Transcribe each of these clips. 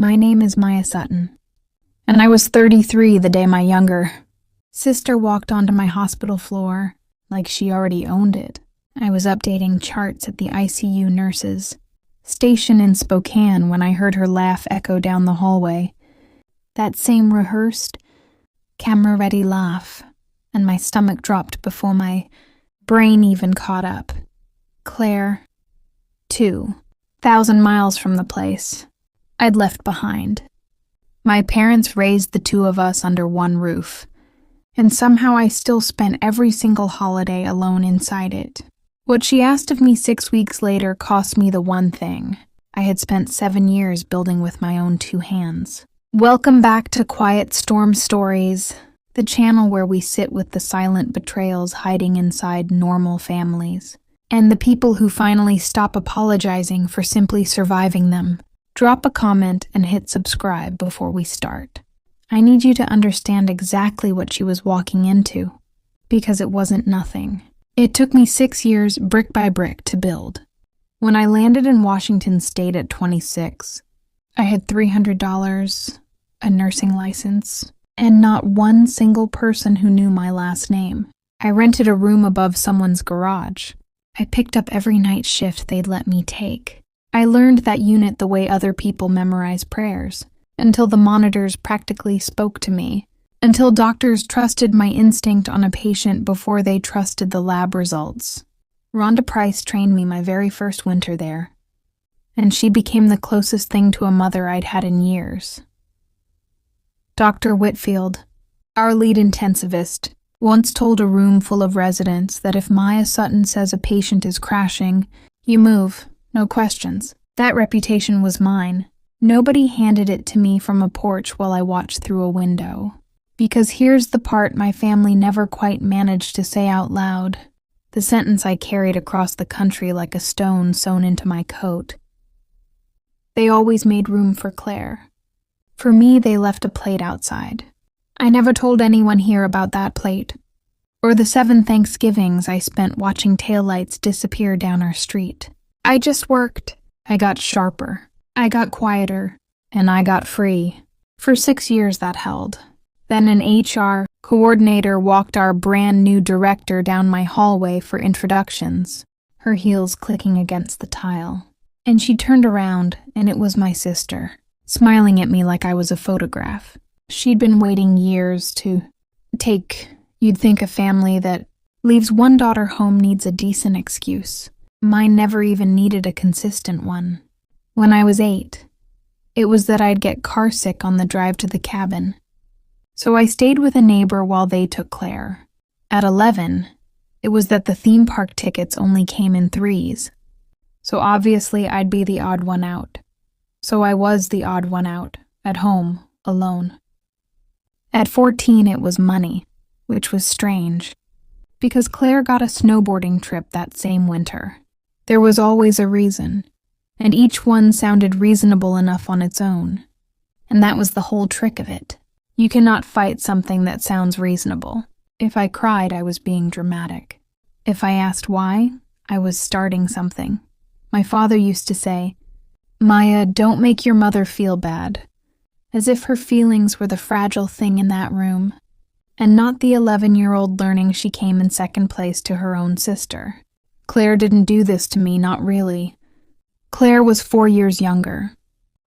My name is Maya Sutton, and I was 33 the day my younger sister walked onto my hospital floor like she already owned it. I was updating charts at the ICU nurses station in Spokane when I heard her laugh echo down the hallway. That same rehearsed, camera-ready laugh, and my stomach dropped before my brain even caught up. Claire, 2,000 miles from the place I'd left behind. My parents raised the two of us under one roof, and somehow I still spent every single holiday alone inside it. What she asked of me 6 weeks later cost me the one thing I had spent 7 years building with my own 2 hands. Welcome back to Quiet Storm Stories, the channel where we sit with the silent betrayals hiding inside normal families, and the people who finally stop apologizing for simply surviving them. Drop a comment and hit subscribe before we start. I need you to understand exactly what she was walking into, because it wasn't nothing. It took me 6 years, brick by brick, to build. When I landed in Washington State at 26, I had $300, a nursing license, and not one single person who knew my last name. I rented a room above someone's garage. I picked up every night shift they'd let me take. I learned that unit the way other people memorize prayers, until the monitors practically spoke to me, until doctors trusted my instinct on a patient before they trusted the lab results. Rhonda Price trained me my very first winter there, and she became the closest thing to a mother I'd had in years. Dr. Whitfield, our lead intensivist, once told a room full of residents that if Maya Sutton says a patient is crashing, you move. No questions. That reputation was mine. Nobody handed it to me from a porch while I watched through a window. Because here's the part my family never quite managed to say out loud, the sentence I carried across the country like a stone sewn into my coat. They always made room for Claire. For me, they left a plate outside. I never told anyone here about that plate, or the 7 Thanksgivings I spent watching taillights disappear down our street. I just worked. I got sharper. I got quieter. And I got free. For 6 years that held. Then an HR coordinator walked our brand new director down my hallway for introductions, her heels clicking against the tile. And she turned around, and it was my sister, smiling at me like I was a photograph. She'd been waiting years to take, you'd think a family that leaves one daughter home needs a decent excuse. Mine never even needed a consistent one. When I was 8, it was that I'd get carsick on the drive to the cabin. So I stayed with a neighbor while they took Claire. At 11, it was that the theme park tickets only came in 3s. So obviously I'd be the odd one out. So I was the odd one out, at home, alone. At 14, it was money, which was strange, because Claire got a snowboarding trip that same winter. There was always a reason, and each one sounded reasonable enough on its own. And that was the whole trick of it. You cannot fight something that sounds reasonable. If I cried, I was being dramatic. If I asked why, I was starting something. My father used to say, "Maya, don't make your mother feel bad," as if her feelings were the fragile thing in that room, and not the 11-year-old learning she came in second place to her own sister. Claire didn't do this to me, not really. Claire was 4 years younger,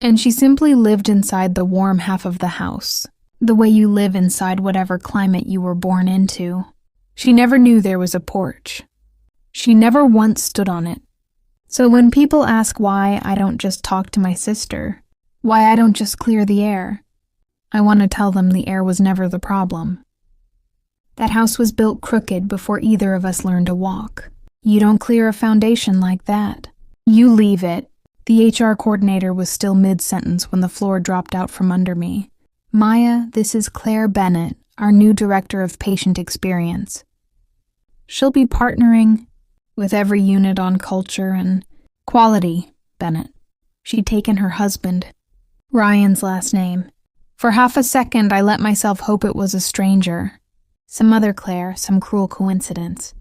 and she simply lived inside the warm half of the house, the way you live inside whatever climate you were born into. She never knew there was a porch. She never once stood on it. So when people ask why I don't just talk to my sister, why I don't just clear the air, I want to tell them the air was never the problem. That house was built crooked before either of us learned to walk. You don't clear a foundation like that. You leave it. The HR coordinator was still mid-sentence when the floor dropped out from under me. Maya, this is Claire Bennett, our new director of patient experience. She'll be partnering with every unit on culture and quality, Bennett. She'd taken her husband, Ryan's last name. For half a second, I let myself hope it was a stranger. Some other Claire, some cruel coincidence.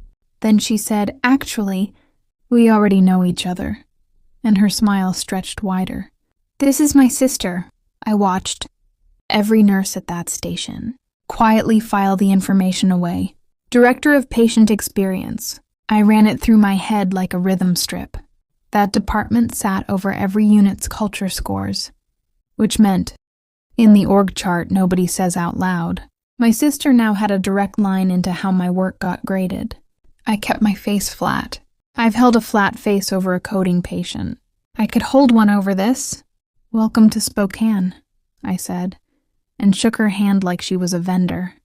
Then she said, "Actually, we already know each other." And her smile stretched wider. "This is my sister, I watched every nurse at that station quietly file the information away. Director of Patient Experience. I ran it through my head like a rhythm strip. That department sat over every unit's culture scores, which meant, in the org chart nobody says out loud, my sister now had a direct line into how my work got graded. I kept my face flat. I've held a flat face over a coding patient. I could hold one over this. Welcome to Spokane, I said, and shook her hand like she was a vendor.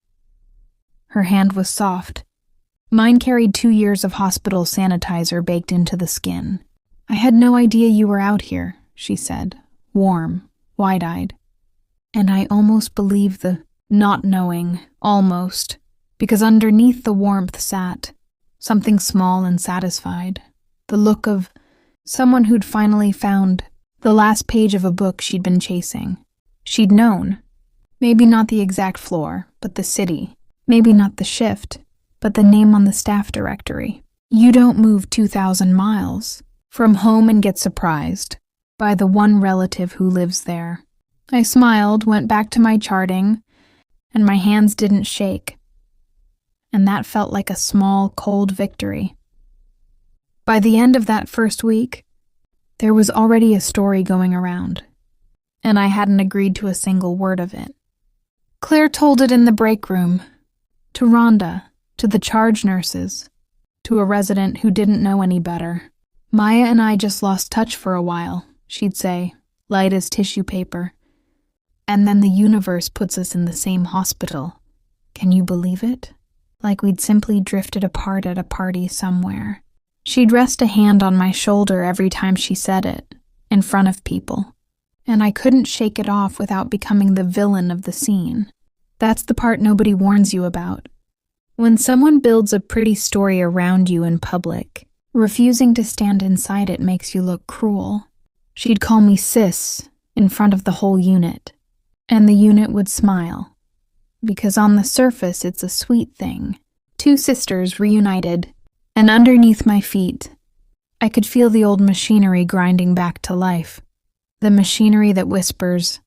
Her hand was soft. Mine carried 2 years of hospital sanitizer baked into the skin. I had no idea you were out here, she said, warm, wide-eyed. And I almost believed the not knowing, almost, because underneath the warmth sat something small and satisfied, the look of someone who'd finally found the last page of a book she'd been chasing. She'd known, maybe not the exact floor, but the city, maybe not the shift, but the name on the staff directory. You don't move 2,000 miles from home and get surprised by the one relative who lives there. I smiled, went back to my charting, and my hands didn't shake. And that felt like a small, cold victory. By the end of that first week, there was already a story going around, and I hadn't agreed to a single word of it. Claire told it in the break room, to Rhonda, to the charge nurses, to a resident who didn't know any better. Maya and I just lost touch for a while, she'd say, light as tissue paper. And then the universe puts us in the same hospital. Can you believe it? Like we'd simply drifted apart at a party somewhere. She'd rest a hand on my shoulder every time she said it, in front of people. And I couldn't shake it off without becoming the villain of the scene. That's the part nobody warns you about. When someone builds a pretty story around you in public, refusing to stand inside it makes you look cruel. She'd call me sis in front of the whole unit, and the unit would smile, because on the surface it's a sweet thing. 2 sisters reunited, and underneath my feet, I could feel the old machinery grinding back to life. The machinery that whispers,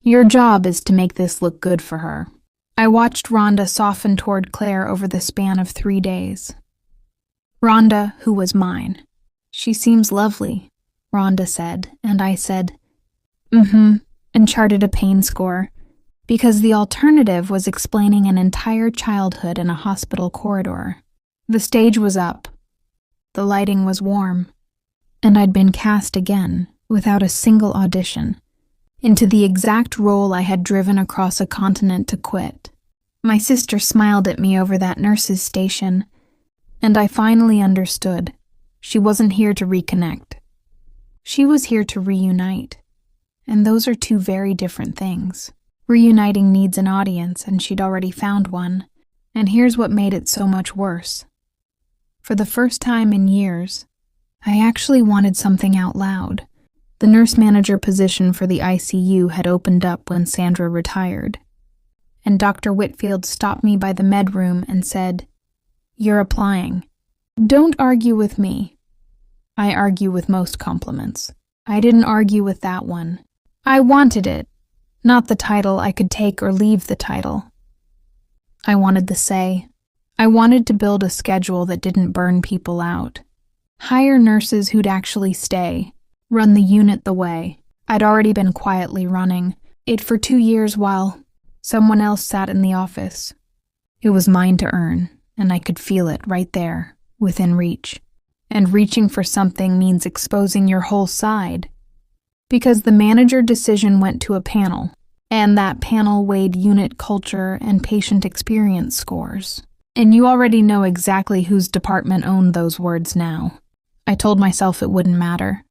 your job is to make this look good for her. I watched Rhonda soften toward Claire over the span of 3 days. Rhonda, who was mine. She seems lovely, Rhonda said, and I said, and charted a pain score, because the alternative was explaining an entire childhood in a hospital corridor. The stage was up. The lighting was warm, and I'd been cast again, without a single audition, into the exact role I had driven across a continent to quit. My sister smiled at me over that nurse's station, and I finally understood. She wasn't here to reconnect. She was here to reunite, and those are 2 very different things. Reuniting needs an audience, and she'd already found one, and here's what made it so much worse. For the first time in years, I actually wanted something out loud. The nurse manager position for the ICU had opened up when Sandra retired, and Dr. Whitfield stopped me by the med room and said, "You're applying. Don't argue with me." I argue with most compliments. I didn't argue with that one. I wanted it, not the title. I could take or leave the title. I wanted the say. I wanted to build a schedule that didn't burn people out. Hire nurses who'd actually stay. Run the unit the way I'd already been quietly running it for 2 years while someone else sat in the office. It was mine to earn, and I could feel it right there, within reach. And reaching for something means exposing your whole side. Because the manager decision went to a panel, and that panel weighed unit culture and patient experience scores. And you already know exactly whose department owned those words now. I told myself it wouldn't matter.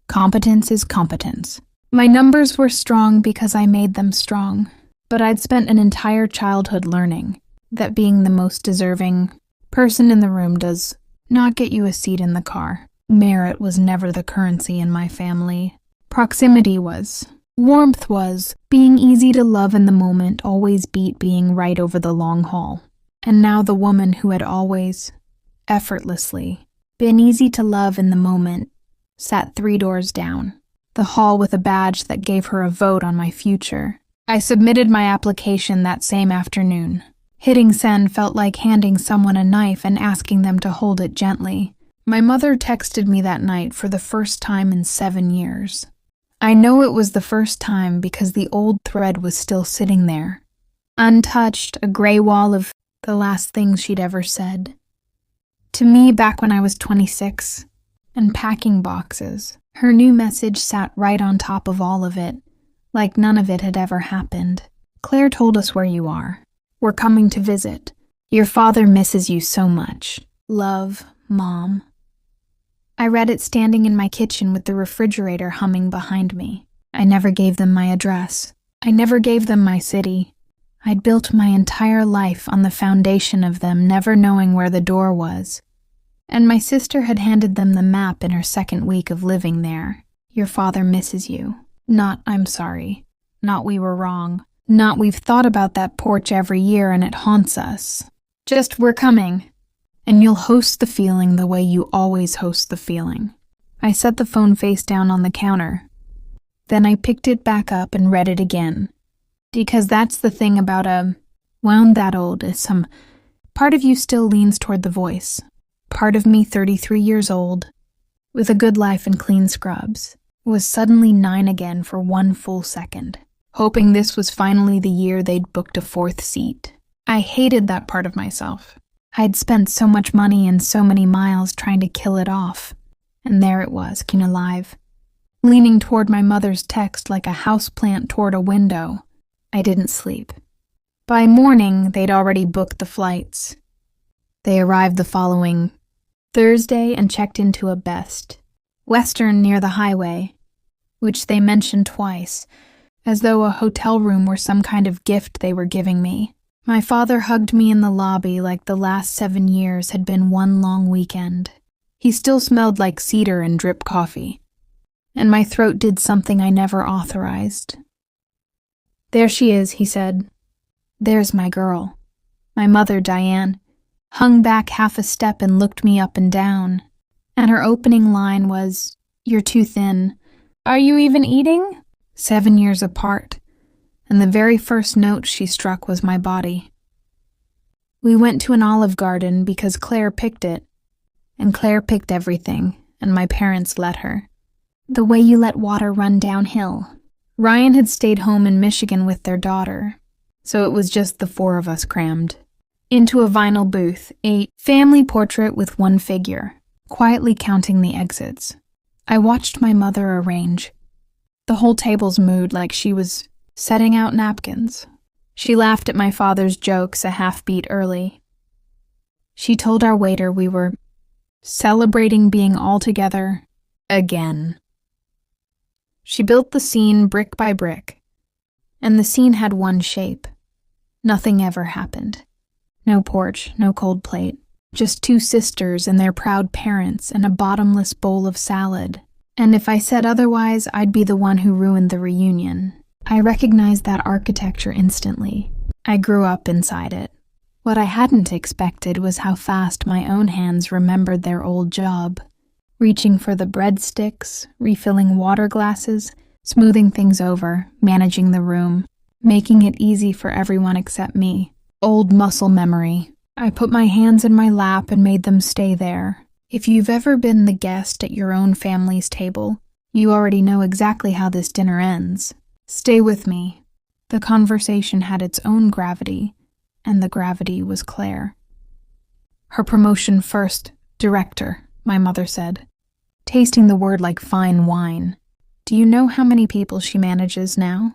Competence is competence. My numbers were strong because I made them strong, but I'd spent an entire childhood learning that being the most deserving person in the room does not get you a seat in the car. Merit was never the currency in my family. Proximity was. Warmth was. Being easy to love in the moment always beat being right over the long haul. And now the woman who had always, effortlessly, been easy to love in the moment sat 3 doors down. the hall with a badge that gave her a vote on my future. I submitted my application that same afternoon. Hitting send felt like handing someone a knife and asking them to hold it gently. My mother texted me that night for the first time in 7 years. I know it was the first time because the old thread was still sitting there, untouched, a gray wall of the last things she'd ever said. To me, back when I was 26, and packing boxes, her new message sat right on top of all of it, like none of it had ever happened. Claire told us where you are. We're coming to visit. Your father misses you so much. Love, Mom. I read it standing in my kitchen with the refrigerator humming behind me. I never gave them my address. I never gave them my city. I'd built my entire life on the foundation of them never knowing where the door was. And my sister had handed them the map in her second week of living there. Your father misses you. Not, I'm sorry. Not, we were wrong. Not, we've thought about that porch every year and it haunts us. Just, we're coming. And you'll host the feeling the way you always host the feeling. I set the phone face down on the counter. Then I picked it back up and read it again. Because that's the thing about wound that old is some part of you still leans toward the voice. Part of me, 33 years old, with a good life and clean scrubs, was suddenly 9 again for 1 full second, hoping this was finally the year they'd booked a 4th seat. I hated that part of myself. I'd spent so much money and so many miles trying to kill it off, and there it was, keen alive, leaning toward my mother's text like a houseplant toward a window. I didn't sleep. By morning, they'd already booked the flights. They arrived the following Thursday and checked into a Best Western near the highway, which they mentioned twice, as though a hotel room were some kind of gift they were giving me. My father hugged me in the lobby like the last 7 years had been one long weekend. He still smelled like cedar and drip coffee, and my throat did something I never authorized. There she is, he said. There's my girl. My mother, Diane, hung back half a step and looked me up and down, and her opening line was, "You're too thin. Are you even eating?" 7 years apart. And the very first note she struck was my body. We went to an Olive Garden because Claire picked it, and Claire picked everything, and my parents let her. The way you let water run downhill. Ryan had stayed home in Michigan with their daughter, so it was just the 4 of us crammed. Into a vinyl booth, a family portrait with 1 figure, quietly counting the exits. I watched my mother arrange. The whole table's mood like she was setting out napkins. She laughed at my father's jokes a half-beat early. She told our waiter we were celebrating being all together again. She built the scene brick by brick, and the scene had 1 shape. Nothing ever happened. No porch, no cold plate, just 2 sisters and their proud parents and a bottomless bowl of salad. And if I said otherwise, I'd be the one who ruined the reunion. I recognized that architecture instantly. I grew up inside it. What I hadn't expected was how fast my own hands remembered their old job. Reaching for the breadsticks, refilling water glasses, smoothing things over, managing the room, making it easy for everyone except me. Old muscle memory. I put my hands in my lap and made them stay there. If you've ever been the guest at your own family's table, you already know exactly how this dinner ends. Stay with me. The conversation had its own gravity, and the gravity was Claire. Her promotion first, director, my mother said, tasting the word like fine wine. Do you know how many people she manages now?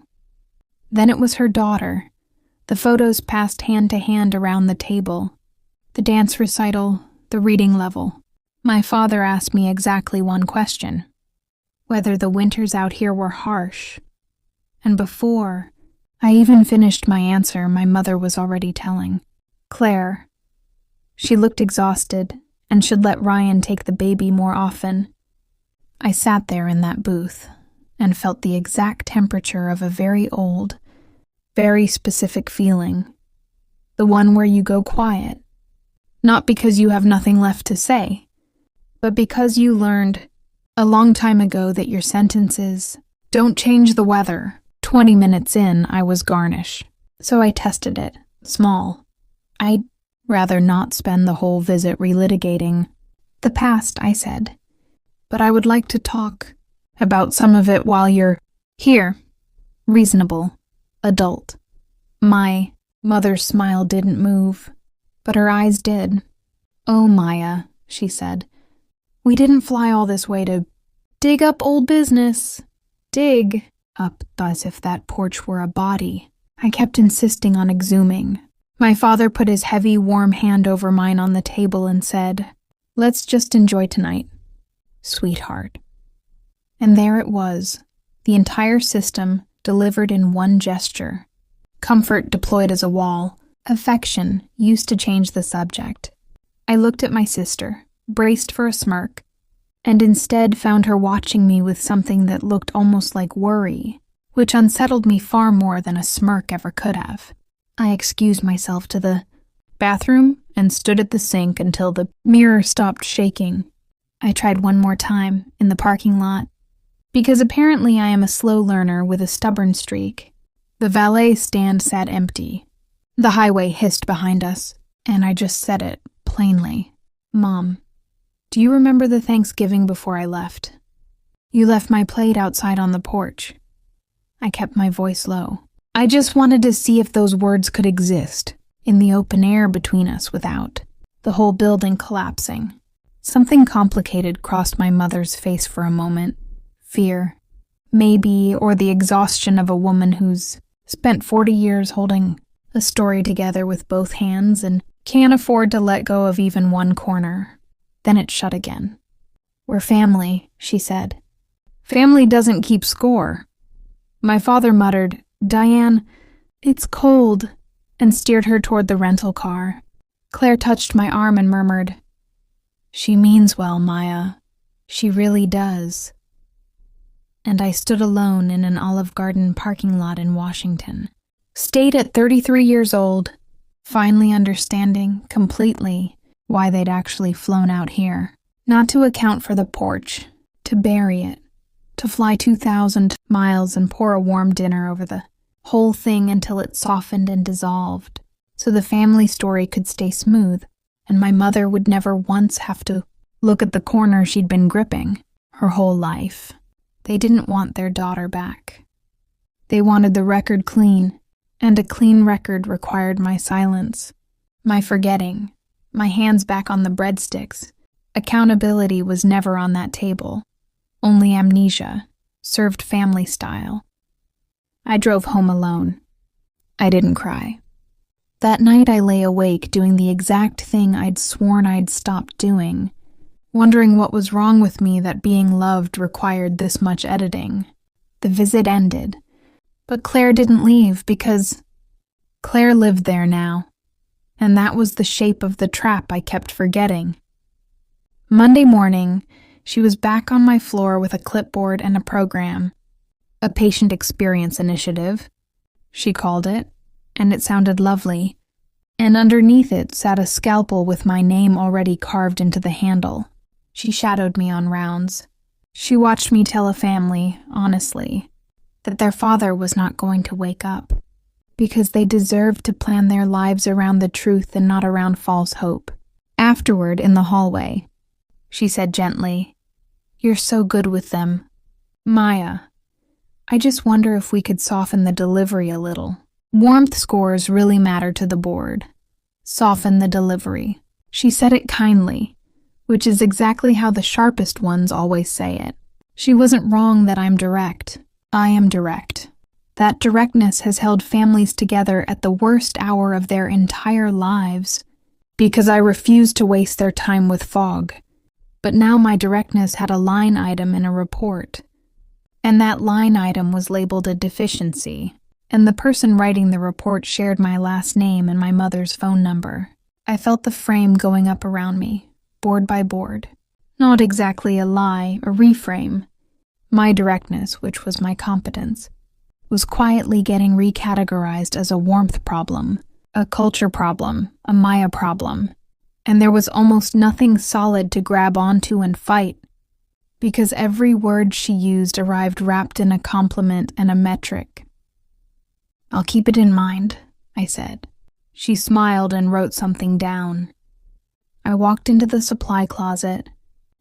Then it was her daughter. The photos passed hand to hand around the table. The dance recital, the reading level. My father asked me exactly 1 question. Whether the winters out here were harsh. And before I even finished my answer, my mother was already telling. Claire. She looked exhausted and should let Ryan take the baby more often. I sat there in that booth and felt the exact temperature of a very old, very specific feeling. The one where you go quiet. Not because you have nothing left to say, but because you learned a long time ago that your sentences don't change the weather. 20 minutes in, I was garnish. So I tested it. Small. I'd rather not spend the whole visit relitigating the past, I said. But I would like to talk about some of it while you're here. Reasonable. Adult. My mother's smile didn't move, but her eyes did. Oh, Maya, she said. We didn't fly all this way to dig up old business. Dig up as if that porch were a body. I kept insisting on exhuming. My father put his heavy, warm hand over mine on the table and said, "Let's just enjoy tonight, sweetheart." And there it was, the entire system delivered in one gesture. Comfort deployed as a wall, affection used to change the subject. I looked at my sister, braced for a smirk, and instead found her watching me with something that looked almost like worry, which unsettled me far more than a smirk ever could have. I excused myself to the bathroom and stood at the sink until the mirror stopped shaking. I tried one more time, in the parking lot, because apparently I am a slow learner with a stubborn streak. The valet stand sat empty. The highway hissed behind us, and I just said it, plainly. Mom, do you remember the Thanksgiving before I left? You left my plate outside on the porch. I kept my voice low. I just wanted to see if those words could exist, in the open air between us without the whole building collapsing. Something complicated crossed my mother's face for a moment. Fear, maybe, or the exhaustion of a woman who's spent 40 years holding a story together with both hands and can't afford to let go of even one corner. Then it shut again. We're family, she said. Family doesn't keep score. My father muttered, Diane, it's cold, and steered her toward the rental car. Claire touched my arm and murmured, She means well, Maya. She really does. And I stood alone in an Olive Garden parking lot in Washington. Stayed at 33 years old, finally understanding completely why they'd actually flown out here. Not to account for the porch, to bury it, to fly 2,000 miles and pour a warm dinner over the whole thing until it softened and dissolved, so the family story could stay smooth, and my mother would never once have to look at the corner she'd been gripping her whole life. They didn't want their daughter back. They wanted the record clean, and a clean record required my silence, my forgetting, my hands back on the breadsticks. Accountability was never on that table, only amnesia, served family style. I drove home alone. I didn't cry. That night I lay awake doing the exact thing I'd sworn I'd stopped doing, wondering what was wrong with me that being loved required this much editing. The visit ended, but Claire didn't leave because Claire lived there now, and that was the shape of the trap I kept forgetting. Monday morning, she was back on my floor with a clipboard and a program, a patient experience initiative, she called it, and it sounded lovely, and underneath it sat a scalpel with my name already carved into the handle. She shadowed me on rounds. She watched me tell a family, honestly, that their father was not going to wake up, because they deserved to plan their lives around the truth and not around false hope. Afterward, in the hallway, she said gently, You're so good with them. Maya, I just wonder if we could soften the delivery a little. Warmth scores really matter to the board. Soften the delivery. She said it kindly, which is exactly how the sharpest ones always say it. She wasn't wrong that I'm direct. I am direct. That directness has held families together at the worst hour of their entire lives, because I refused to waste their time with fog. But now my directness had a line item in a report, and that line item was labeled a deficiency, and the person writing the report shared my last name and my mother's phone number. I felt the frame going up around me, board by board. Not exactly a lie, a reframe. My directness, which was my competence, was quietly getting recategorized as a warmth problem, a culture problem, a Maya problem, and there was almost nothing solid to grab onto and fight, because every word she used arrived wrapped in a compliment and a metric. "I'll keep it in mind," I said. She smiled and wrote something down. I walked into the supply closet,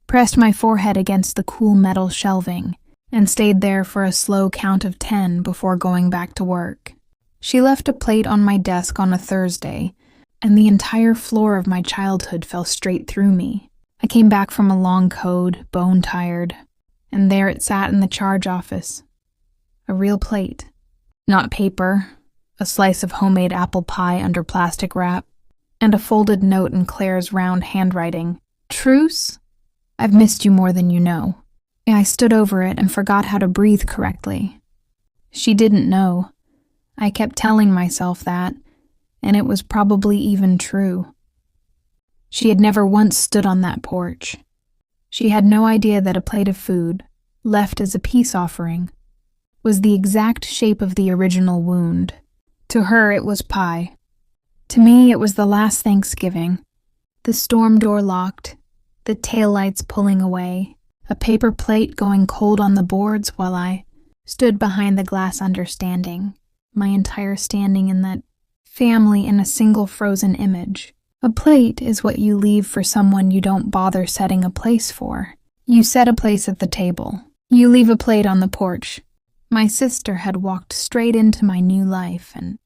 pressed my forehead against the cool metal shelving, and stayed there for a slow count of 10 before going back to work. She left a plate on my desk on a Thursday, and the entire floor of my childhood fell straight through me. I came back from a long code, bone-tired, and there it sat in the charge office. A real plate. Not paper, a slice of homemade apple pie under plastic wrap, and a folded note in Claire's round handwriting. "Truce? I've missed you more than you know." I stood over it and forgot how to breathe correctly. She didn't know. I kept telling myself that, and it was probably even true. She had never once stood on that porch. She had no idea that a plate of food, left as a peace offering, was the exact shape of the original wound. To her, it was pie. To me, it was the last Thanksgiving. The storm door locked, the taillights pulling away, a paper plate going cold on the boards while I stood behind the glass understanding, my entire standing in that family in a single frozen image. A plate is what you leave for someone you don't bother setting a place for. You set a place at the table. You leave a plate on the porch. My sister had walked straight into my new life and,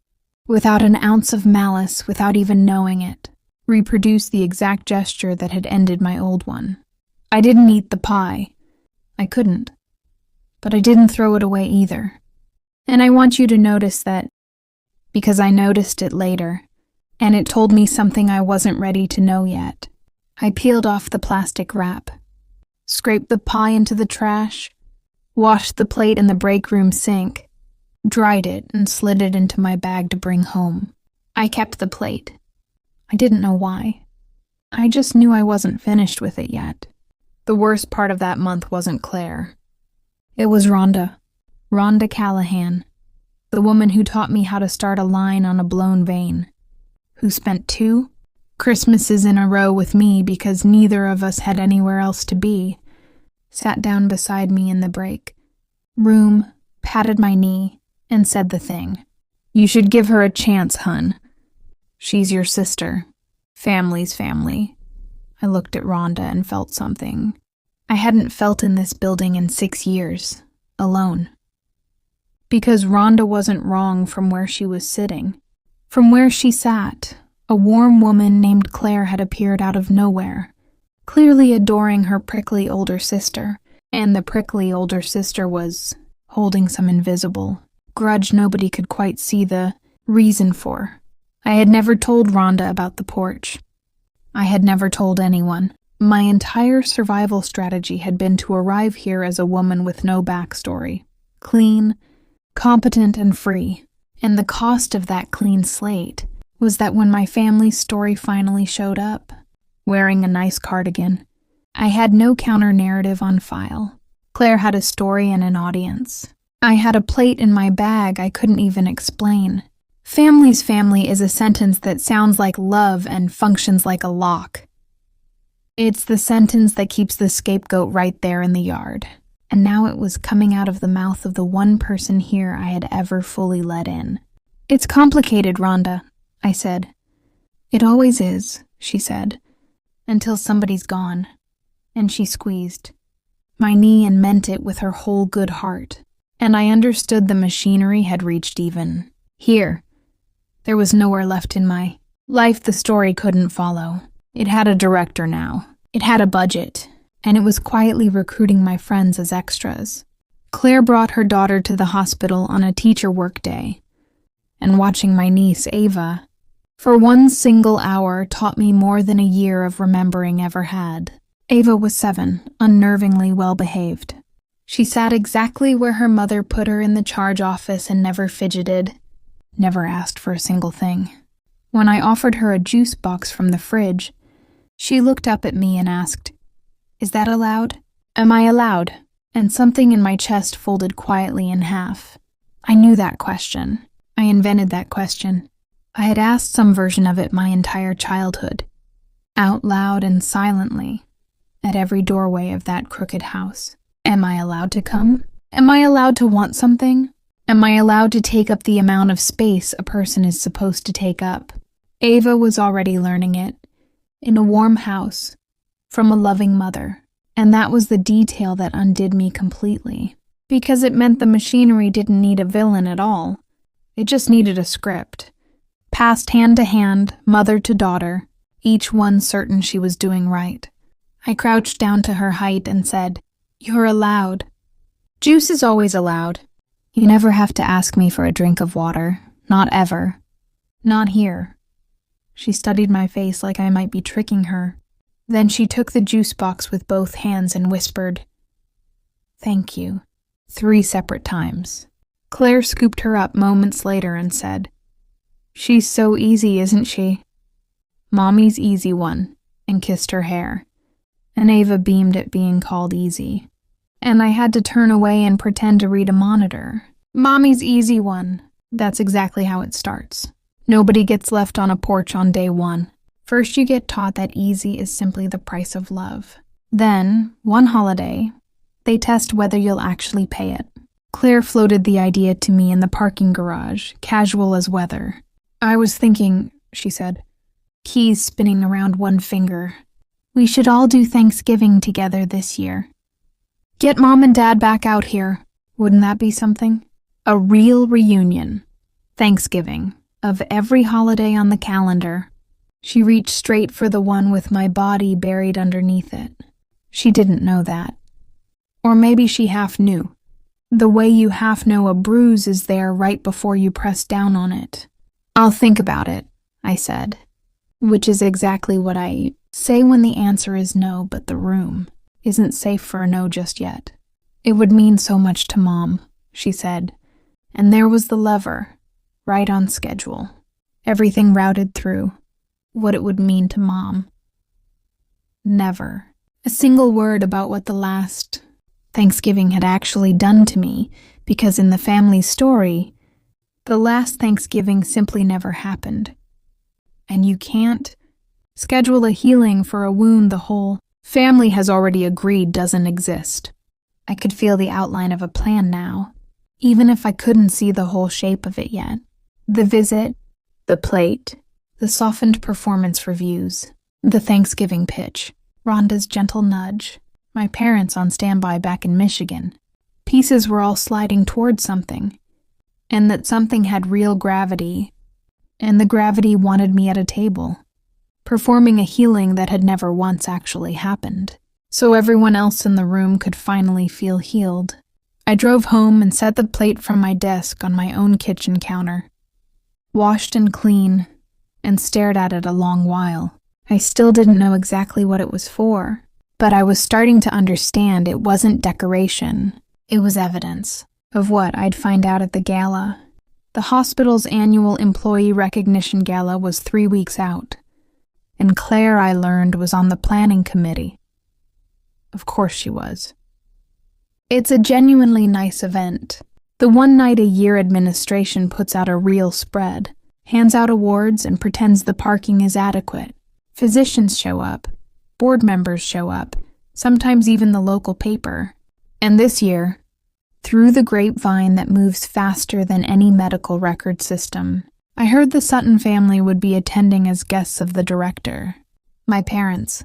without an ounce of malice, without even knowing it, reproduced the exact gesture that had ended my old one. I didn't eat the pie. I couldn't. But I didn't throw it away either. And I want you to notice that, because I noticed it later, and it told me something I wasn't ready to know yet. I peeled off the plastic wrap, scraped the pie into the trash, washed the plate in the break room sink, dried it, and slid it into my bag to bring home. I kept the plate. I didn't know why. I just knew I wasn't finished with it yet. The worst part of that month wasn't Claire. It was Rhonda Callahan, the woman who taught me how to start a line on a blown vein, who spent 2 Christmases in a row with me because neither of us had anywhere else to be, sat down beside me in the break room, patted my knee, and said the thing. "You should give her a chance, hun. She's your sister. Family's family." I looked at Rhonda and felt something I hadn't felt in this building in 6 years, alone. Because Rhonda wasn't wrong from where she was sitting. From where she sat, a warm woman named Claire had appeared out of nowhere, clearly adoring her prickly older sister, and the prickly older sister was holding some invisible grudge nobody could quite see the reason for. I had never told Rhonda about the porch. I had never told anyone. My entire survival strategy had been to arrive here as a woman with no backstory, clean, competent, and free. And the cost of that clean slate was that when my family's story finally showed up, wearing a nice cardigan, I had no counter-narrative on file. Claire had a story and an audience. I had a plate in my bag I couldn't even explain. Family's family is a sentence that sounds like love and functions like a lock. It's the sentence that keeps the scapegoat right there in the yard. And now it was coming out of the mouth of the one person here I had ever fully let in. "It's complicated, Rhonda," I said. "It always is," she said, "until somebody's gone." And she squeezed my knee and meant it with her whole good heart. And I understood the machinery had reached even. Here. There was nowhere left in my life the story couldn't follow. It had a director now. It had a budget. And it was quietly recruiting my friends as extras. Claire brought her daughter to the hospital on a teacher work day, and watching my niece, Ava, for one single hour taught me more than a year of remembering ever had. Ava was 7, unnervingly well-behaved. She sat exactly where her mother put her in the charge office and never fidgeted, never asked for a single thing. When I offered her a juice box from the fridge, she looked up at me and asked, "Is that allowed? Am I allowed?" And something in my chest folded quietly in half. I knew that question. I invented that question. I had asked some version of it my entire childhood, out loud and silently. at every doorway of that crooked house. Am I allowed to come? Am I allowed to want something? Am I allowed to take up the amount of space a person is supposed to take up? Ava was already learning it, in a warm house, from a loving mother, and that was the detail that undid me completely, because it meant the machinery didn't need a villain at all. It just needed a script, passed hand to hand, mother to daughter, each one certain she was doing right. I crouched down to her height and said, "You're allowed. Juice is always allowed. You never have to ask me for a drink of water. Not ever. Not here." She studied my face like I might be tricking her. Then she took the juice box with both hands and whispered, "Thank you," 3 separate times. Claire scooped her up moments later and said, "She's so easy, isn't she?" "Mommy's easy one," and kissed her hair. And Ava beamed at being called easy. And I had to turn away and pretend to read a monitor. "Mommy's easy one." That's exactly how it starts. Nobody gets left on a porch on day 1. First you get taught that easy is simply the price of love. Then, one holiday, they test whether you'll actually pay it. Claire floated the idea to me in the parking garage, casual as weather. "I was thinking," she said, keys spinning around one finger, "we should all do Thanksgiving together this year. Get Mom and Dad back out here. Wouldn't that be something? A real reunion. Thanksgiving, of every holiday on the calendar." She reached straight for the one with my body buried underneath it. She didn't know that. Or maybe she half knew. The way you half know a bruise is there right before you press down on it. "I'll think about it," I said, which is exactly what I say when the answer is no, but the room isn't safe for a no just yet. "It would mean so much to Mom," she said, and there was the lever, right on schedule. Everything routed through. What it would mean to Mom. Never a single word about what the last Thanksgiving had actually done to me, because in the family story, the last Thanksgiving simply never happened. And you can't schedule a healing for a wound the whole family has already agreed doesn't exist. I could feel the outline of a plan now, even if I couldn't see the whole shape of it yet. The visit, the plate, the softened performance reviews, the Thanksgiving pitch, Rhonda's gentle nudge, my parents on standby back in Michigan. Pieces were all sliding towards something, and that something had real gravity, and the gravity wanted me at a table, performing a healing that had never once actually happened, so everyone else in the room could finally feel healed. I drove home and set the plate from my desk on my own kitchen counter, washed and clean, and stared at it a long while. I still didn't know exactly what it was for, but I was starting to understand it wasn't decoration. It was evidence of what I'd find out at the gala. The hospital's annual employee recognition gala was 3 weeks out, and Claire, I learned, was on the planning committee. Of course she was. It's a genuinely nice event. The one night a year administration puts out a real spread, hands out awards, and pretends the parking is adequate. Physicians show up, board members show up, sometimes even the local paper. And this year, through the grapevine that moves faster than any medical record system, I heard the Sutton family would be attending as guests of the director. My parents,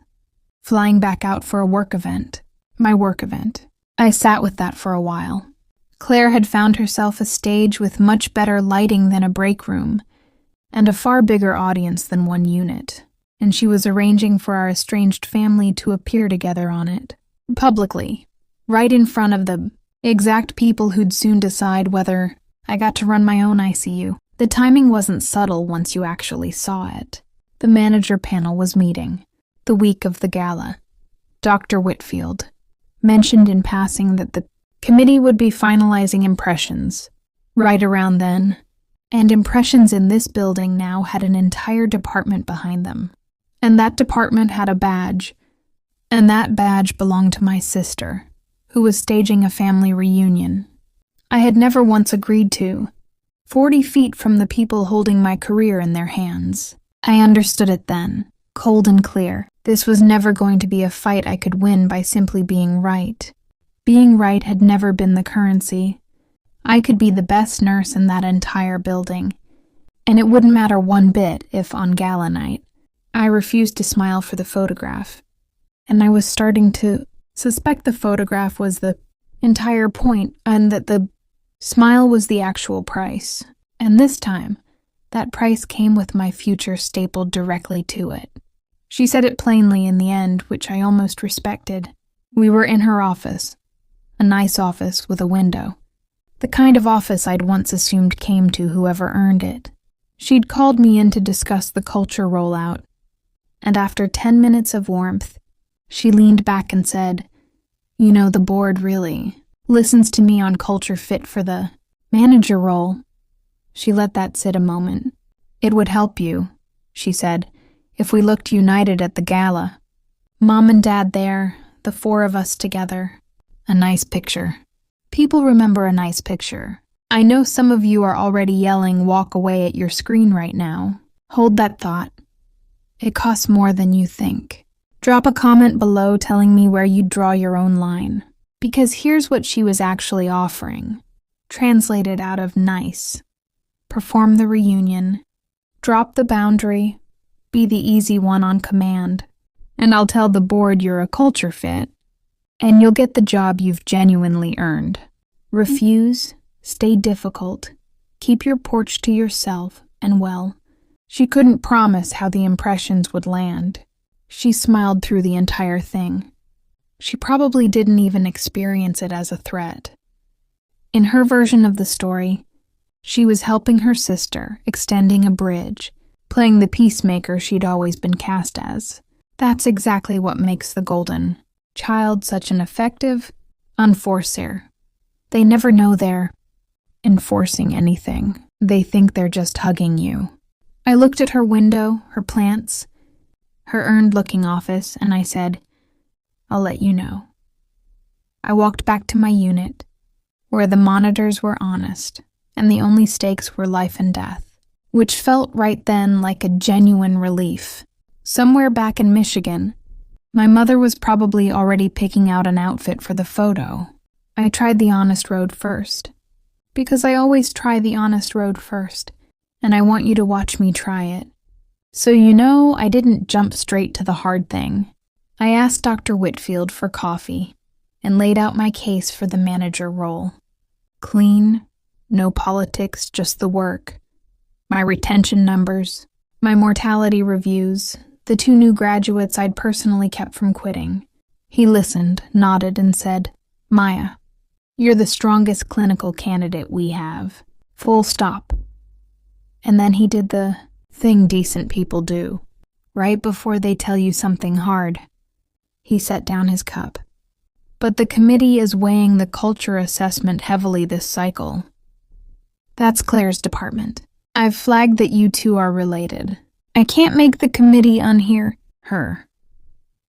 flying back out for a work event. My work event. I sat with that for a while. Claire had found herself a stage with much better lighting than a break room, and a far bigger audience than one unit, and she was arranging for our estranged family to appear together on it, publicly, right in front of the exact people who'd soon decide whether I got to run my own ICU. The timing wasn't subtle once you actually saw it. The manager panel was meeting, the week of the gala. Dr. Whitfield mentioned in passing that the committee would be finalizing impressions right around then, and impressions in this building now had an entire department behind them. And that department had a badge, and that badge belonged to my sister, who was staging a family reunion. I had never once agreed to, 40 feet from the people holding my career in their hands. I understood it then. cold and clear. This was never going to be a fight I could win by simply being right. Being right had never been the currency. I could be the best nurse in that entire building, and it wouldn't matter one bit if, on gala night, I refused to smile for the photograph, and I was starting to suspect the photograph was the entire point and that the smile was the actual price. And this time, that price came with my future stapled directly to it. She said it plainly in the end, which I almost respected. We were in her office, a nice office with a window. The kind of office I'd once assumed came to whoever earned it. She'd called me in to discuss the culture rollout, and after 10 minutes of warmth, she leaned back and said, "You know, the board really listens to me on culture fit for the manager role." She let that sit a moment. "It would help you," she said, "if we looked united at the gala. Mom and Dad there, the four of us together. A nice picture. People remember a nice picture. I know some of you are already yelling walk away at your screen right now. Hold that thought. It costs more than you think. Drop a comment below telling me where you'd draw your own line. Because here's what she was actually offering. Translated out of nice. Perform the reunion. Drop the boundary. Be the easy one on command. And I'll tell the board you're a culture fit. And you'll get the job you've genuinely earned. Refuse, stay difficult, keep your porch to yourself, and well, she couldn't promise how the impressions would land. She smiled through the entire thing. She probably didn't even experience it as a threat. In her version of the story, she was helping her sister, extending a bridge, playing the peacemaker she'd always been cast as. That's exactly what makes the golden child such an effective enforcer. They never know they're enforcing anything. They think they're just hugging you. I looked at her window, her plants, her earned-looking office, and I said, "I'll let you know." I walked back to my unit, where the monitors were honest, and the only stakes were life and death, which felt right then like a genuine relief. Somewhere back in Michigan, my mother was probably already picking out an outfit for the photo. I tried the honest road first, because I always try the honest road first, and I want you to watch me try it. So you know, I didn't jump straight to the hard thing. I asked Dr. Whitfield for coffee and laid out my case for the manager role. Clean, no politics, just the work. My retention numbers, my mortality reviews, the 2 new graduates I'd personally kept from quitting. He listened, nodded, and said, "Maya, you're the strongest clinical candidate we have. Full stop." And then he did the thing decent people do. Right before they tell you something hard, he set down his cup. "But the committee is weighing the culture assessment heavily this cycle." That's Claire's department. "I've flagged that you two are related. I can't make the committee unhear her."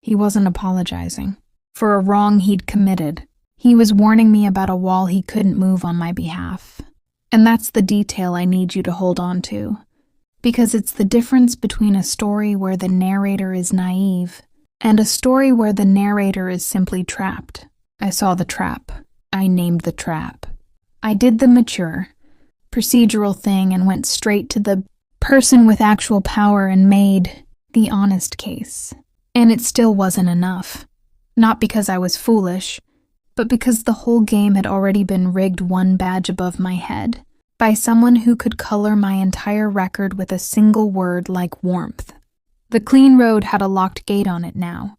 He wasn't apologizing for a wrong he'd committed. He was warning me about a wall he couldn't move on my behalf. And that's the detail I need you to hold on to, because it's the difference between a story where the narrator is naive and a story where the narrator is simply trapped. I saw the trap. I named the trap. I did the mature, procedural thing and went straight to the person with actual power and made the honest case. And it still wasn't enough. Not because I was foolish, but because the whole game had already been rigged one badge above my head by someone who could color my entire record with a single word like warmth. The clean road had a locked gate on it now,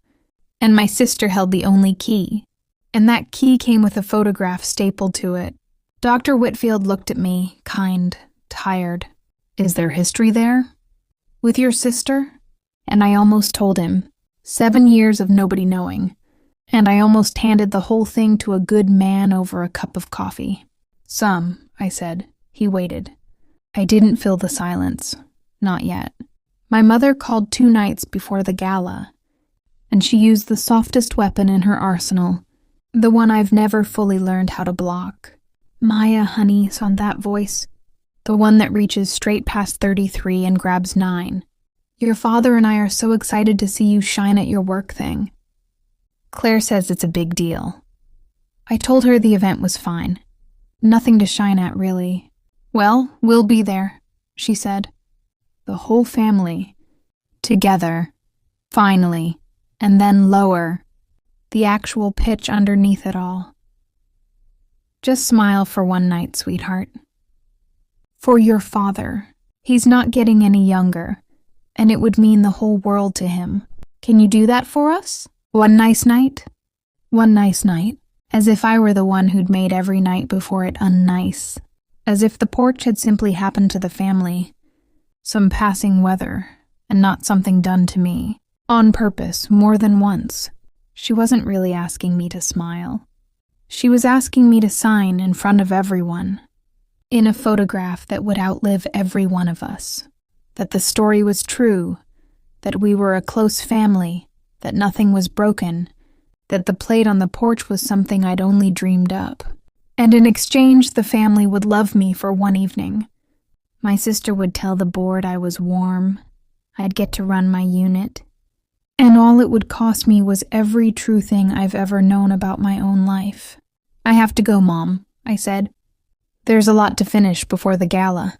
and my sister held the only key, and that key came with a photograph stapled to it. Dr. Whitfield looked at me, kind, tired. "Is there history there? With your sister?" And I almost told him. 7 years of nobody knowing. And I almost handed the whole thing to a good man over a cup of coffee. "Some," I said. He waited. I didn't fill the silence. Not yet. My mother called 2 nights before the gala, and she used the softest weapon in her arsenal, the one I've never fully learned how to block. "Maya, honey," on that voice. The one that reaches straight past 33 and grabs 9. Your father and I are so excited to see you shine at your work thing. Claire says it's a big deal. I told her the event was fine. Nothing to shine at, really. Well, we'll be there, she said. The whole family. Together. Finally. And then lower. The actual pitch underneath it all. Just smile for one night, sweetheart. For your father. He's not getting any younger, and it would mean the whole world to him. Can you do that for us? One nice night? One nice night. As if I were the one who'd made every night before it unnice. As if the porch had simply happened to the family. Some passing weather, and not something done to me. On purpose, more than once. She wasn't really asking me to smile. She was asking me to sign in front of everyone. In a photograph that would outlive every one of us. That the story was true. That we were a close family. That nothing was broken. That the plate on the porch was something I'd only dreamed up. And in exchange, the family would love me for one evening. My sister would tell the board I was warm. I'd get to run my unit. And all it would cost me was every true thing I've ever known about my own life. I have to go, Mom, I said. There's a lot to finish before the gala.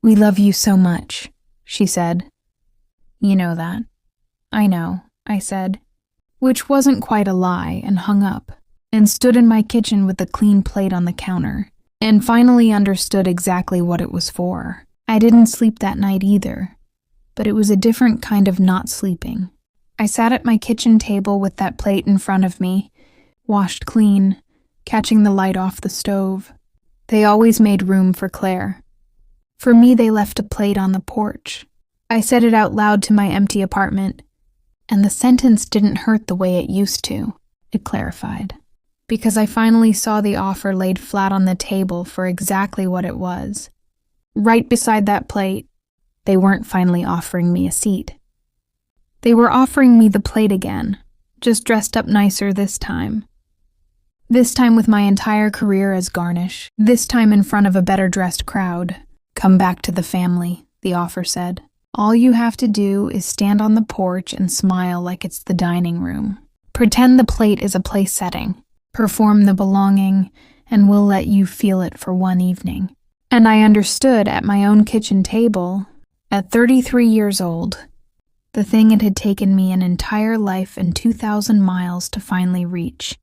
We love you so much, she said. You know that. I know, I said. Which wasn't quite a lie, and hung up, and stood in my kitchen with the clean plate on the counter, and finally understood exactly what it was for. I didn't sleep that night either, but it was a different kind of not sleeping. I sat at my kitchen table with that plate in front of me, washed clean, catching the light off the stove. They always made room for Claire. For me, they left a plate on the porch. I said it out loud to my empty apartment, and the sentence didn't hurt the way it used to, it clarified, because I finally saw the offer laid flat on the table for exactly what it was. Right beside that plate, they weren't finally offering me a seat. They were offering me the plate again, just dressed up nicer this time. This time with my entire career as garnish, this time in front of a better-dressed crowd. Come back to the family, the offer said. All you have to do is stand on the porch and smile like it's the dining room. Pretend the plate is a place setting. Perform the belonging, and we'll let you feel it for one evening. And I understood at my own kitchen table, at 33 years old, the thing it had taken me an entire life and 2,000 miles to finally reach.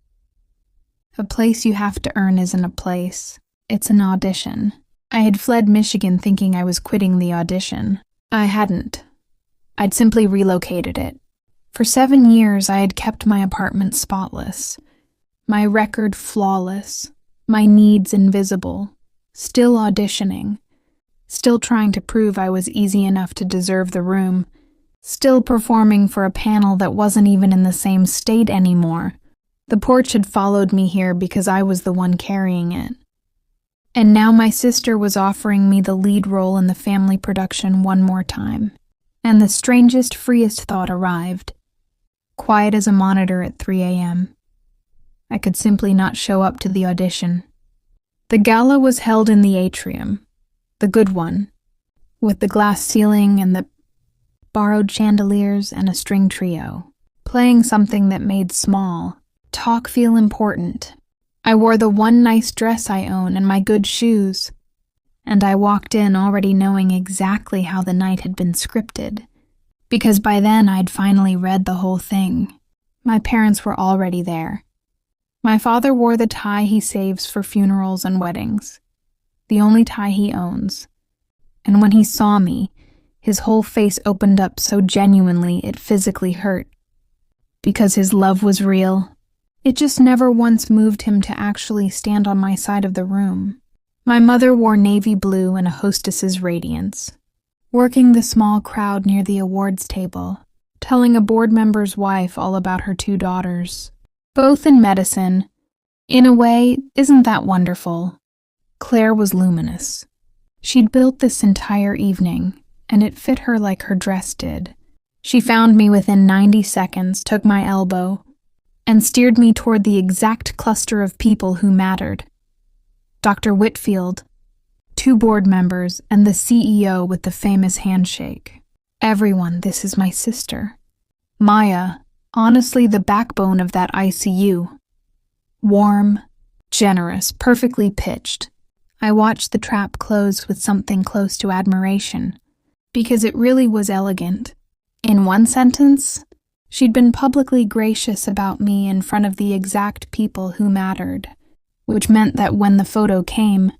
A place you have to earn isn't a place. It's an audition. I had fled Michigan thinking I was quitting the audition. I hadn't. I'd simply relocated it. For 7 years, I had kept my apartment spotless, my record flawless, my needs invisible, still auditioning, still trying to prove I was easy enough to deserve the room, still performing for a panel that wasn't even in the same state anymore. The porch had followed me here because I was the one carrying it. And now my sister was offering me the lead role in the family production one more time. And the strangest, freest thought arrived. Quiet as a monitor at 3 a.m. I could simply not show up to the audition. The gala was held in the atrium, the good one, with the glass ceiling and the borrowed chandeliers and a string trio, playing something that made small talk feel important. I wore the one nice dress I own and my good shoes, and I walked in already knowing exactly how the night had been scripted, because by then I'd finally read the whole thing. My parents were already there. My father wore the tie he saves for funerals and weddings, the only tie he owns, and when he saw me, his whole face opened up so genuinely it physically hurt. Because his love was real. It just never once moved him to actually stand on my side of the room. My mother wore navy blue and a hostess's radiance, working the small crowd near the awards table, telling a board member's wife all about her 2 daughters, both in medicine. In a way, isn't that wonderful? Claire was luminous. She'd built this entire evening, and it fit her like her dress did. She found me within 90 seconds, took my elbow, and steered me toward the exact cluster of people who mattered. Dr. Whitfield, 2 board members, and the CEO with the famous handshake. Everyone, this is my sister. Maya, honestly the backbone of that ICU. Warm, generous, perfectly pitched. I watched the trap close with something close to admiration, because it really was elegant. In one sentence, she'd been publicly gracious about me in front of the exact people who mattered, which meant that when the photo came,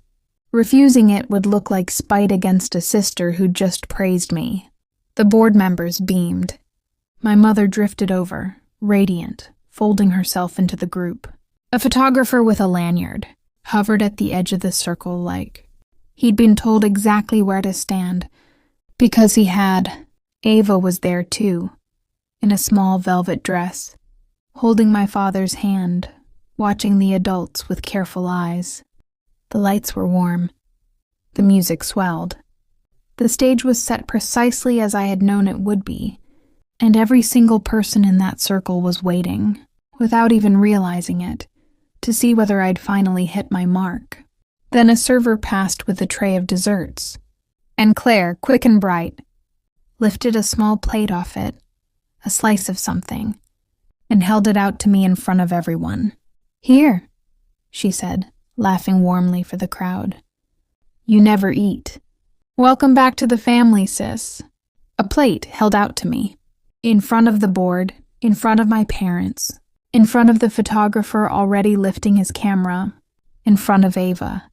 refusing it would look like spite against a sister who'd just praised me. The board members beamed. My mother drifted over, radiant, folding herself into the group. A photographer with a lanyard hovered at the edge of the circle like he'd been told exactly where to stand, because he had. Ava was there too, in a small velvet dress, holding my father's hand, watching the adults with careful eyes. The lights were warm. The music swelled. The stage was set precisely as I had known it would be, and every single person in that circle was waiting, without even realizing it, to see whether I'd finally hit my mark. Then a server passed with a tray of desserts, and Claire, quick and bright, lifted a small plate off it, a slice of something, and held it out to me in front of everyone. "Here," she said, laughing warmly for the crowd. "You never eat. Welcome back to the family, sis." A plate held out to me, in front of the board, in front of my parents, in front of the photographer already lifting his camera, in front of Ava.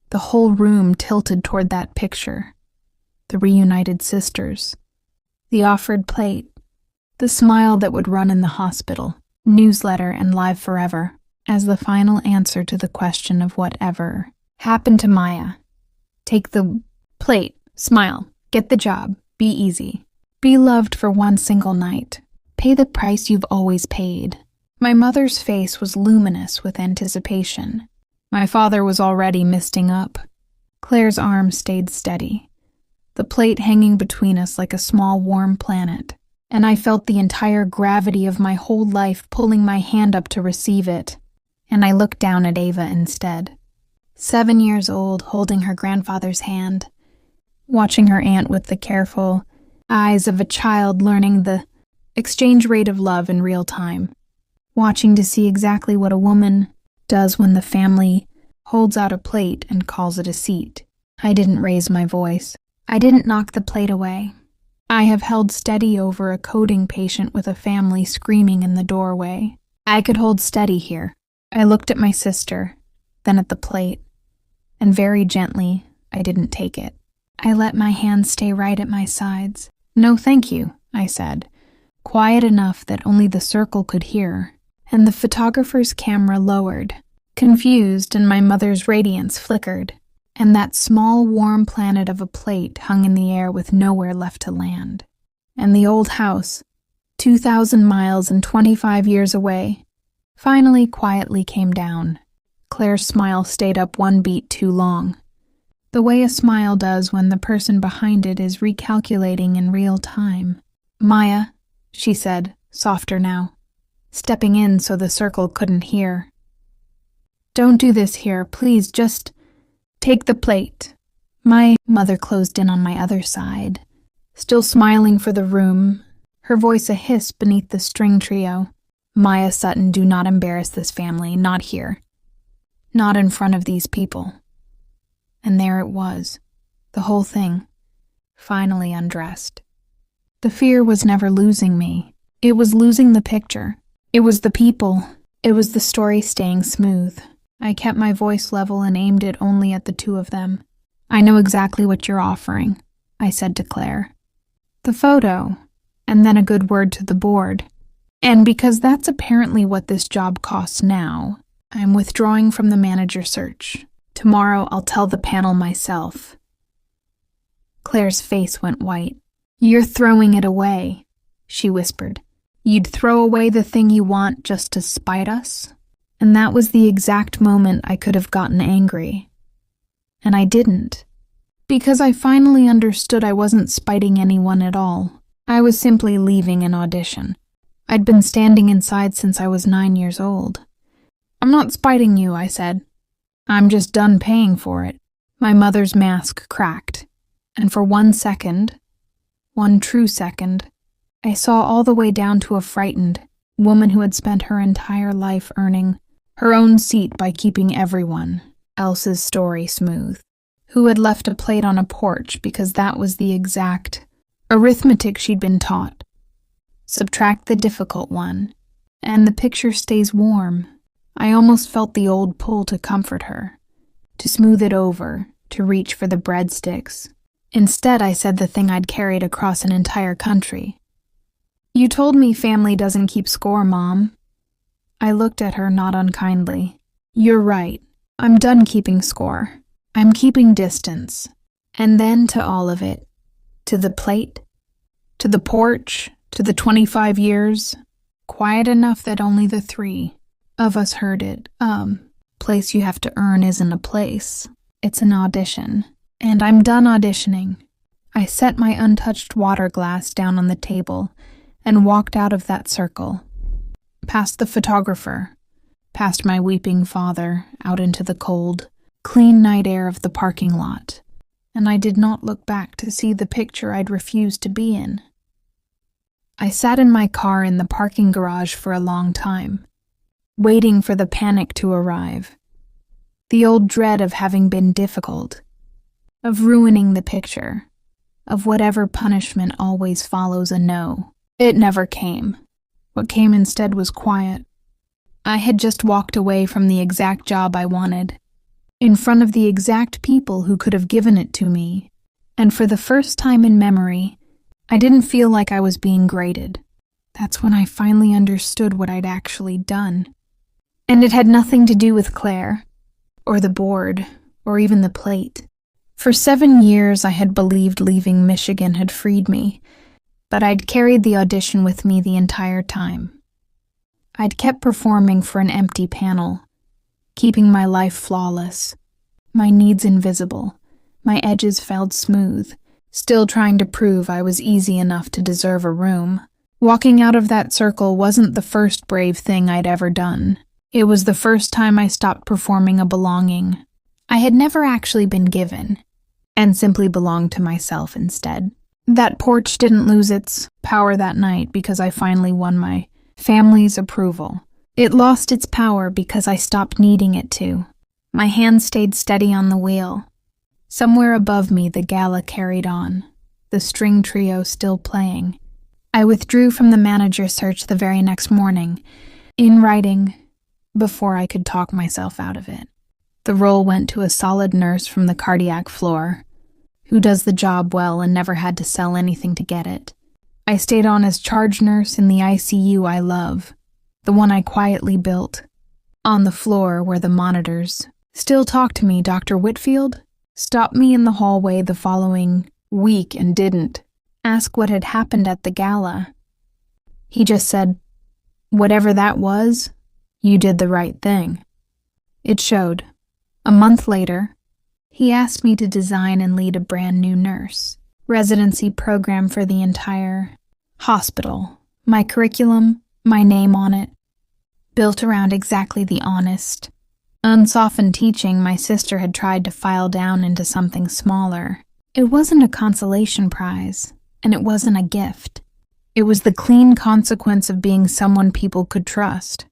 The whole room tilted toward that picture. The reunited sisters. The offered plate. The smile that would run in the hospital, newsletter, and live forever, as the final answer to the question of whatever happened to Maya. Take the plate, smile, get the job, be easy. Be loved for one single night. Pay the price you've always paid. My mother's face was luminous with anticipation. My father was already misting up. Claire's arm stayed steady, the plate hanging between us like a small warm planet, and I felt the entire gravity of my whole life pulling my hand up to receive it, and I looked down at Ava instead. 7 years old, holding her grandfather's hand, watching her aunt with the careful eyes of a child learning the exchange rate of love in real time, watching to see exactly what a woman does when the family holds out a plate and calls it a seat. I didn't raise my voice. I didn't knock the plate away. I have held steady over a coding patient with a family screaming in the doorway. I could hold steady here. I looked at my sister, then at the plate, and very gently, I didn't take it. I let my hands stay right at my sides. "No, thank you," I said, quiet enough that only the circle could hear, and the photographer's camera lowered, confused, and my mother's radiance flickered, and that small warm planet of a plate hung in the air with nowhere left to land. And the old house, 2,000 miles and 25 years away, finally quietly came down. Claire's smile stayed up one beat too long, the way a smile does when the person behind it is recalculating in real time. "Maya," she said, softer now, stepping in so the circle couldn't hear. "Don't do this here, please, just take the plate." My mother closed in on my other side, still smiling for the room, her voice a hiss beneath the string trio. "Maya Sutton, do not embarrass this family, not here. Not in front of these people." And there it was, the whole thing, finally undressed. The fear was never losing me. It was losing the picture. It was the people. It was the story staying smooth. I kept my voice level and aimed it only at the two of them. "I know exactly what you're offering," I said to Claire. "The photo, and then a good word to the board. And because that's apparently what this job costs now, I'm withdrawing from the manager search. Tomorrow I'll tell the panel myself." Claire's face went white. "You're throwing it away," she whispered. "You'd throw away the thing you want just to spite us?" And that was the exact moment I could have gotten angry. And I didn't. Because I finally understood I wasn't spiting anyone at all. I was simply leaving an audition. I'd been standing inside since I was 9 years old. "I'm not spiting you," I said. "I'm just done paying for it." My mother's mask cracked, and for 1 second, One true second. I saw all the way down to a frightened woman who had spent her entire life earning her own seat by keeping everyone else's story smooth, who had left a plate on a porch because that was the exact arithmetic she'd been taught. Subtract the difficult one, and the picture stays warm. I almost felt the old pull to comfort her, to smooth it over, to reach for the breadsticks. Instead, I said the thing I'd carried across an entire country. "You told me family doesn't keep score, Mom." I looked at her not unkindly. "You're right. I'm done keeping score. I'm keeping distance." And then to all of it. To the plate. To the porch. To the 25 years. Quiet enough that only the three of us heard it. Place you have to earn isn't a place. It's an audition. And I'm done auditioning. I set my untouched water glass down on the table and walked out of that circle. Past the photographer, past my weeping father, out into the cold, clean night air of the parking lot, and I did not look back to see the picture I'd refused to be in. I sat in my car in the parking garage for a long time, waiting for the panic to arrive. The old dread of having been difficult, of ruining the picture, of whatever punishment always follows a no. It never came. What came instead was quiet. I had just walked away from the exact job I wanted, in front of the exact people who could have given it to me, and for the first time in memory, I didn't feel like I was being graded. That's when I finally understood what I'd actually done. And it had nothing to do with Claire, or the board, or even the plate. For 7 years I had believed leaving Michigan had freed me, but I'd carried the audition with me the entire time. I'd kept performing for an empty panel, keeping my life flawless, my needs invisible, my edges felled smooth, still trying to prove I was easy enough to deserve a room. Walking out of that circle wasn't the first brave thing I'd ever done. It was the first time I stopped performing a belonging I had never actually been given, and simply belonged to myself instead. That porch didn't lose its power that night because I finally won my family's approval. It lost its power because I stopped needing it to. My hand stayed steady on the wheel. Somewhere above me, the gala carried on, the string trio still playing. I withdrew from the manager search the very next morning, in writing, before I could talk myself out of it. The role went to a solid nurse from the cardiac floor, who does the job well and never had to sell anything to get it. I stayed on as charge nurse in the ICU I love, the one I quietly built, on the floor where the monitors still talk to me. Dr. Whitfield stopped me in the hallway the following week and didn't ask what had happened at the gala. He just said, "Whatever that was, you did the right thing." It showed. A month later, he asked me to design and lead a brand new nurse residency program for the entire hospital. My curriculum, my name on it, built around exactly the honest, unsoftened teaching my sister had tried to file down into something smaller. It wasn't a consolation prize, and it wasn't a gift. It was the clean consequence of being someone people could trust,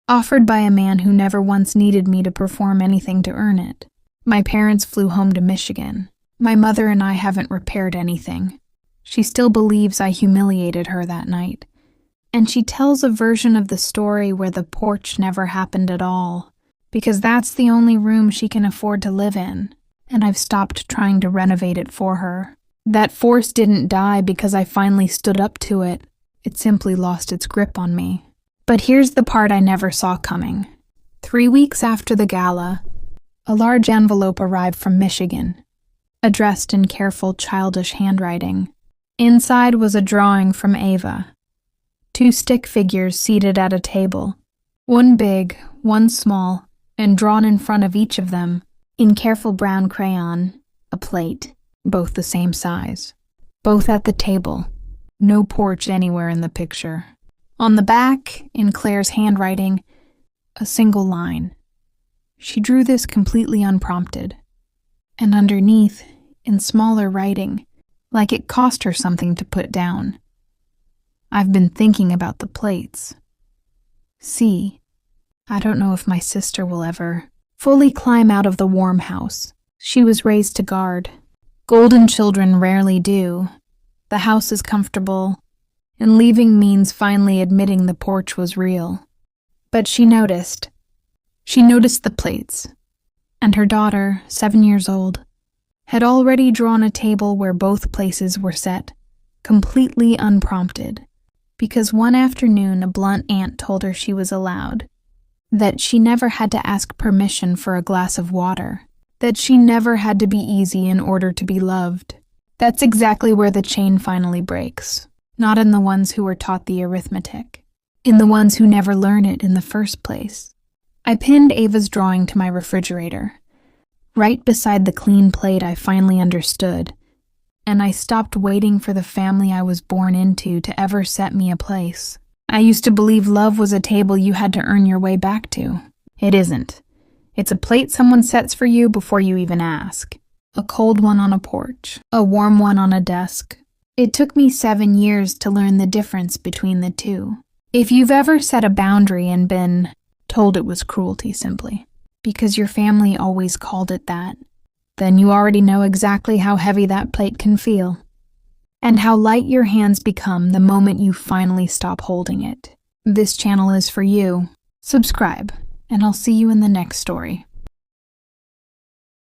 offered by a man who never once needed me to perform anything to earn it. My parents flew home to Michigan. My mother and I haven't repaired anything. She still believes I humiliated her that night, and she tells a version of the story where the porch never happened at all, because that's the only room she can afford to live in, and I've stopped trying to renovate it for her. That force didn't die because I finally stood up to it. It simply lost its grip on me. But here's the part I never saw coming. 3 weeks after the gala, a large envelope arrived from Michigan, addressed in careful, childish handwriting. Inside was a drawing from Ava. 2 stick figures seated at a table, one big, one small, and drawn in front of each of them, in careful brown crayon, a plate, both the same size. Both at the table. No porch anywhere in the picture. On the back, in Claire's handwriting, a single line. She drew this completely unprompted. And underneath, in smaller writing, like it cost her something to put down. I've been thinking about the plates. See, I don't know if my sister will ever fully climb out of the warm house she was raised to guard. Golden children rarely do. The house is comfortable, and leaving means finally admitting the porch was real. But she noticed. She noticed the plates, and her daughter, 7 years old, had already drawn a table where both places were set, completely unprompted, because one afternoon a blunt aunt told her she was allowed, that she never had to ask permission for a glass of water, that she never had to be easy in order to be loved. That's exactly where the chain finally breaks, not in the ones who were taught the arithmetic, in the ones who never learn it in the first place. I pinned Ava's drawing to my refrigerator, right beside the clean plate I finally understood, and I stopped waiting for the family I was born into to ever set me a place. I used to believe love was a table you had to earn your way back to. It isn't. It's a plate someone sets for you before you even ask. A cold one on a porch, a warm one on a desk. It took me 7 years to learn the difference between the two. If you've ever set a boundary and been told it was cruelty simply, because your family always called it that, then you already know exactly how heavy that plate can feel, and how light your hands become the moment you finally stop holding it. This channel is for you. Subscribe, and I'll see you in the next story.